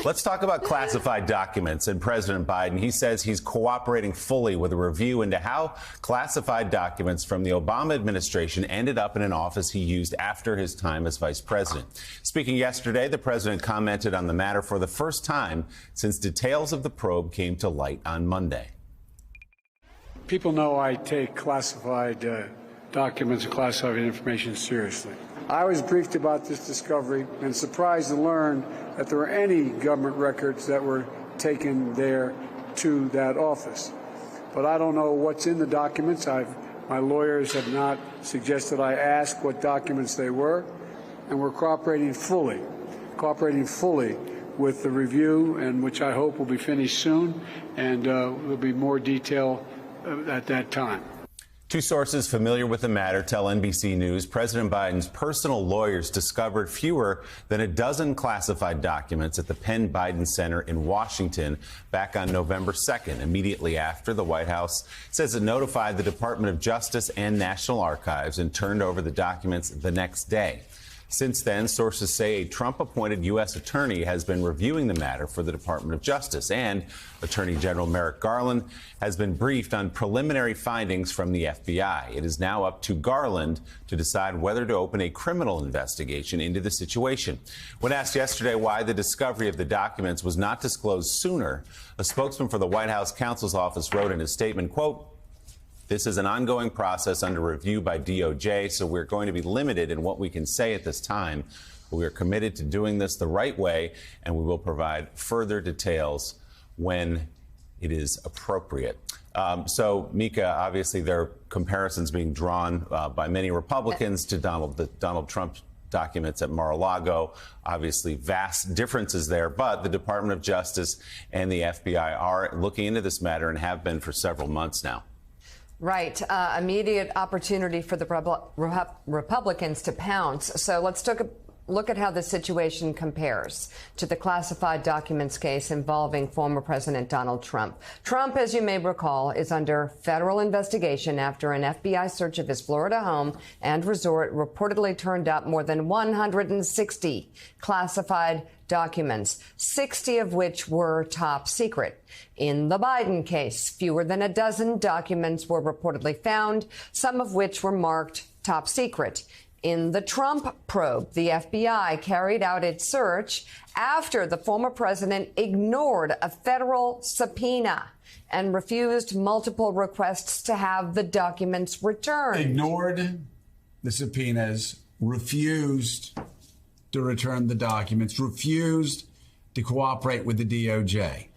Let's talk about classified documents and President Biden. He says he's cooperating fully with a review into how classified documents from the Obama administration ended up in an office he used after his time as vice president. Speaking yesterday, the president commented on the matter for the first time since details of the probe came to light on Monday. People know I take classified documents and classified information seriously. I was briefed about this discovery and surprised to learn that there were any government records that were taken there to that office. But I don't know what's in the documents. My lawyers have not suggested I ask what documents they were, and we're cooperating fully with the review, and which I hope will be finished soon, and there'll be more detail at that time. Two sources familiar with the matter tell NBC News President Biden's personal lawyers discovered fewer than a dozen classified documents at the Penn Biden Center in Washington back on November 2nd, immediately after the White House says it notified the Department of Justice and National Archives and turned over the documents the next day. Since then, sources say a Trump-appointed U.S. attorney has been reviewing the matter for the Department of Justice, and Attorney General Merrick Garland has been briefed on preliminary findings from the FBI. It is now up to Garland to decide whether to open a criminal investigation into the situation. When asked yesterday why the discovery of the documents was not disclosed sooner, a spokesman for the White House counsel's office wrote in his statement, quote, "This is an ongoing process under review by DOJ, so we're going to be limited in what we can say at this time. But we are committed to doing this the right way, and we will provide further details when it is appropriate." So, Mika, obviously there are comparisons being drawn by many Republicans to the Donald Trump documents at Mar-a-Lago. Obviously, vast differences there, but the Department of Justice and the FBI are looking into this matter and have been for several months now. Right. Immediate opportunity for the Republicans to pounce. So let's look at how the situation compares to the classified documents case involving former President Donald Trump. Trump, as you may recall, is under federal investigation after an FBI search of his Florida home and resort reportedly turned up more than 160 classified documents, 60 of which were top secret. In the Biden case, fewer than a dozen documents were reportedly found, some of which were marked top secret. In the Trump probe, the FBI carried out its search after the former president ignored a federal subpoena and refused multiple requests to have the documents returned. Ignored the subpoenas, refused to return the documents, refused to cooperate with the DOJ.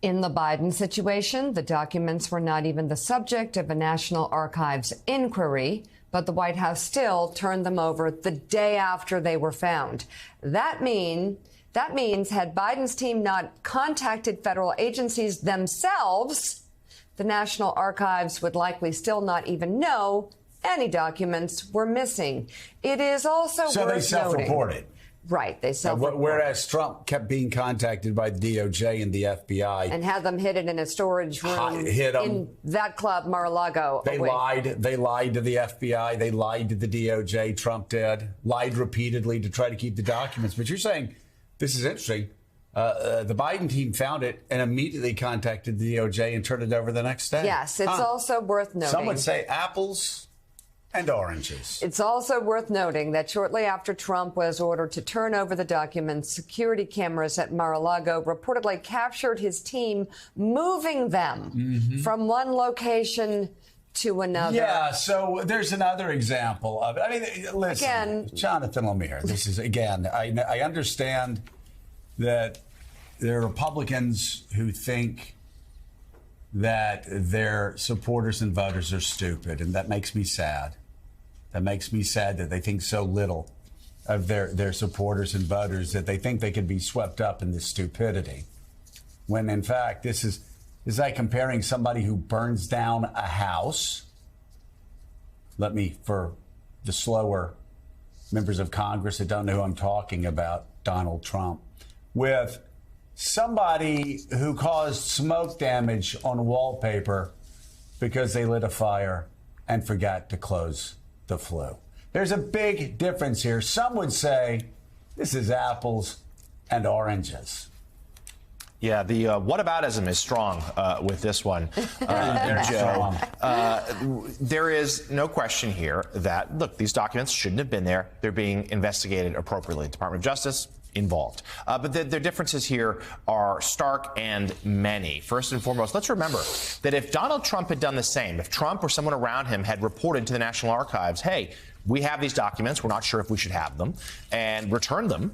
In the Biden situation, the documents were not even the subject of a National Archives inquiry, but the White House still turned them over the day after they were found. That means had Biden's team not contacted federal agencies themselves, the National Archives would likely still not even know any documents were missing. It is also so worth they self-reported. Right, they self-reported. Whereas Trump kept being contacted by the DOJ and the FBI. And had them hidden in a storage room in that club, Mar-a-Lago. They lied. They lied to the FBI. They lied to the DOJ. Trump did. Lied repeatedly to try to keep the documents. But you're saying, this is interesting, the Biden team found it and immediately contacted the DOJ and turned it over the next day. Yes, it's also worth noting. Some would say apples and oranges. It's also worth noting that shortly after Trump was ordered to turn over the documents, security cameras at Mar-a-Lago reportedly captured his team moving them from one location to another. Yeah, so there's another example of it. I mean, listen, again, Jonathan Lemire, this is, again, I understand that there are Republicans who think that their supporters and voters are stupid, and that makes me sad. That makes me sad that they think so little of their supporters and voters, that they think they can be swept up in this stupidity. When, in fact, this is like comparing somebody who burns down a house. Let me, for the slower members of Congress that don't know who I'm talking about, Donald Trump, with somebody who caused smoke damage on wallpaper because they lit a fire and forgot to close the flue. There's a big difference here. Some would say this is apples and oranges. Yeah, the whataboutism is strong with this one, Joe. There is no question here that, look, these documents shouldn't have been there. They're being investigated appropriately. Department of Justice involved. But the differences here are stark and many. First and foremost, let's remember that if Donald Trump had done the same, if Trump or someone around him had reported to the National Archives, hey, we have these documents, we're not sure if we should have them, and returned them,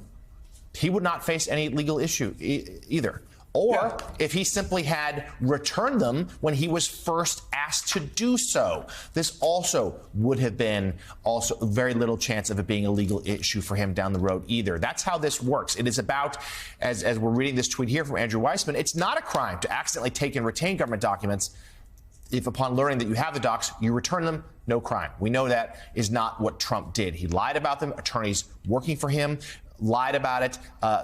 he would not face any legal issue either. Or if he simply had returned them when he was first asked to do so. This also would have been very little chance of it being a legal issue for him down the road either. That's how this works. It is about, as we're reading this tweet here from Andrew Weissman, it's not a crime to accidentally take and retain government documents. If upon learning that you have the docs, you return them, no crime. We know that is not what Trump did. He lied about them. Attorneys working for him lied about it.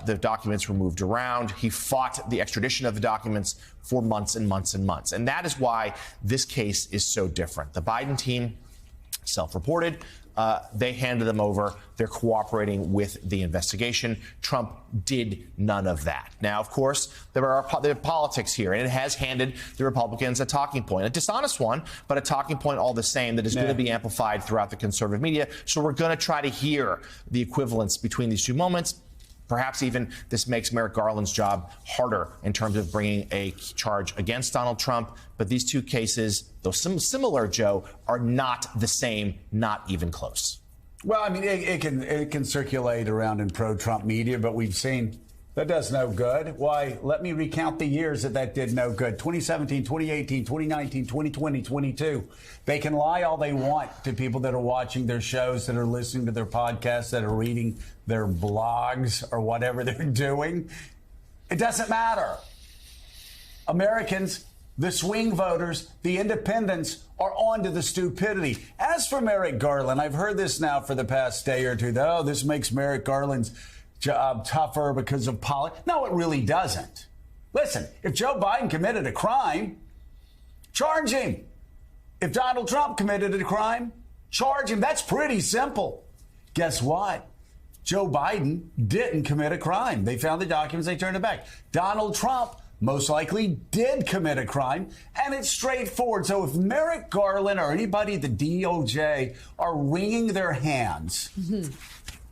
The documents were moved around. He fought the extradition of the documents for months and months and months. And that is why this case is so different. The Biden team self-reported. They handed them over. They're cooperating with the investigation. Trump did none of that. Now, of course, there are politics here, and it has handed the Republicans a talking point, a dishonest one, but a talking point all the same that is going to be amplified throughout the conservative media. So we're going to try to hear the equivalence between these two moments. Perhaps even this makes Merrick Garland's job harder in terms of bringing a charge against Donald Trump. But these two cases, though similar, Joe, are not the same, not even close. Well, I mean, it can circulate around in pro-Trump media, but we've seen that does no good. Why? Let me recount the years that did no good. 2017, 2018, 2019, 2020, 22. They can lie all they want to people that are watching their shows, that are listening to their podcasts, that are reading their blogs or whatever they're doing. It doesn't matter. Americans, the swing voters, the independents are on to the stupidity. As for Merrick Garland, I've heard this now for the past day or two. Oh, this makes Merrick Garland's job tougher because of politics. No, it really doesn't. Listen, if Joe Biden committed a crime, charge him. If Donald Trump committed a crime, charge him. That's pretty simple. Guess what? Joe Biden didn't commit a crime. They found the documents, they turned it back. Donald Trump most likely did commit a crime, and it's straightforward. So if Merrick Garland or anybody at the DOJ are wringing their hands,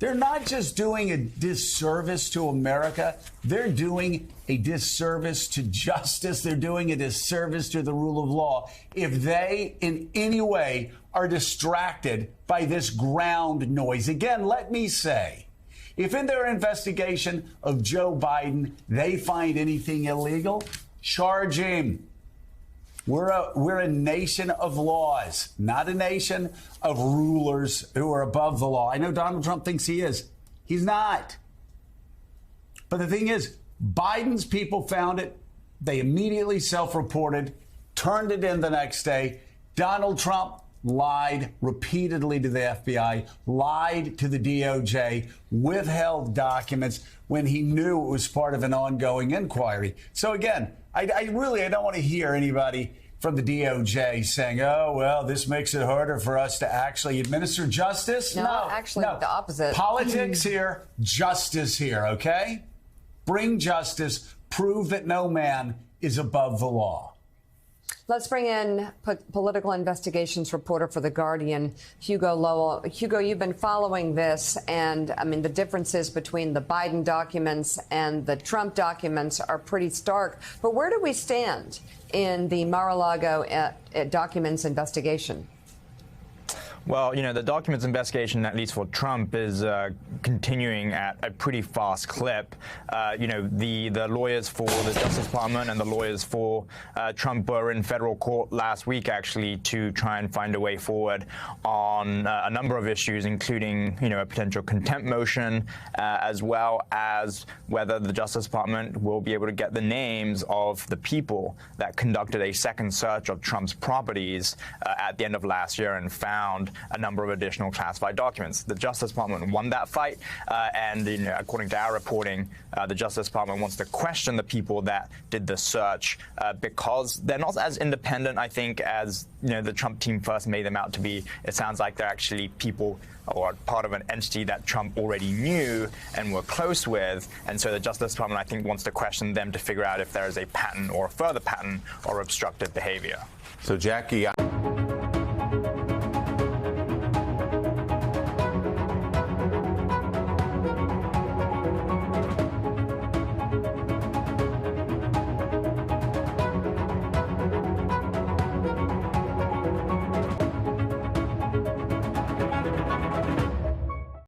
they're not just doing a disservice to America. They're doing a disservice to justice. They're doing a disservice to the rule of law if they in any way are distracted by this ground noise. Again, let me say, if in their investigation of Joe Biden, they find anything illegal, charge him. We're a nation of laws, not a nation of rulers who are above the law. I know Donald Trump thinks he is. He's not. But the thing is, Biden's people found it. They immediately self-reported, turned it in the next day. Donald Trump lied repeatedly to the FBI, lied to the DOJ, withheld documents when he knew it was part of an ongoing inquiry. So again, I don't want to hear anybody from the DOJ saying, oh, well, this makes it harder for us to actually administer justice. No, actually, the opposite. Politics here, justice here, okay? Bring justice, prove that no man is above the law. Let's bring in political investigations reporter for The Guardian, Hugo Lowell. Hugo, you've been following this, and I mean, the differences between the Biden documents and the Trump documents are pretty stark. But where do we stand in the Mar-a-Lago documents investigation? Well, you know, the documents investigation, at least for Trump, is continuing at a pretty fast clip. You know, the lawyers for the Justice Department and the lawyers for Trump were in federal court last week, actually, to try and find a way forward on a number of issues, including, you know, a potential contempt motion, as well as whether the Justice Department will be able to get the names of the people that conducted a second search of Trump's properties at the end of last year and found a number of additional classified documents. The Justice Department won that fight, and according to our reporting, the Justice Department wants to question the people that did the search because they're not as independent, I think, as the Trump team first made them out to be. It sounds like they're actually people or part of an entity that Trump already knew and were close with, and so the Justice Department, I think, wants to question them to figure out if there is a pattern or a further pattern or obstructive behavior. So, Jackie,